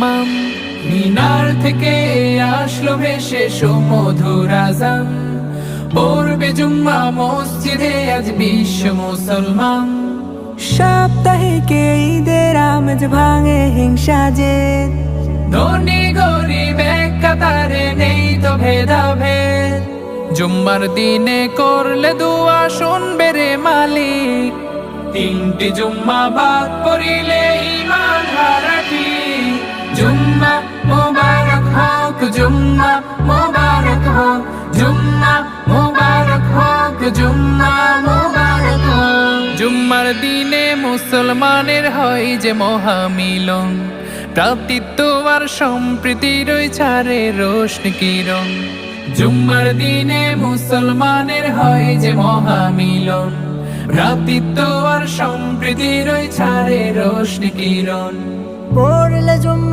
মাম মিনার থেকে আসলো ভেসে সুমধুর আযান, পড়বে জুম্মা মসজিদে আজ বিশ্ব মুসলমান। সাপ্তাহিকে ঈদের আমেজ ভাঙে হিংসা জেদ, ধনী গরিব এক কাতারে নেই তো ভেদাভেদ। জুম্মার দিনে করলে দোয়া শুনবে রে মালিক, তিনটি জুম্মা বাদ পড়িলে ঈমান হারাটি। জুম্মা মুবারক হোক, জুম্মা মুবারক হোক, জুম্মা মুবারক হোক, জুম্মা মুবারক হোক। জুম্মার দিনে মুসলমানের হয় যে মহামিলন, ভ্রাতৃত্ব আর সম্প্রীতির ওই ছাড়ে রোশনি কিরণ। জুম্মার দিনে মুসলমানের হয় যে মহামিলন, ভ্রাতৃত্ব আর সম্প্রীতির ওই ছাড়ে রোশনি কিরণ। পড়লে জুম্মা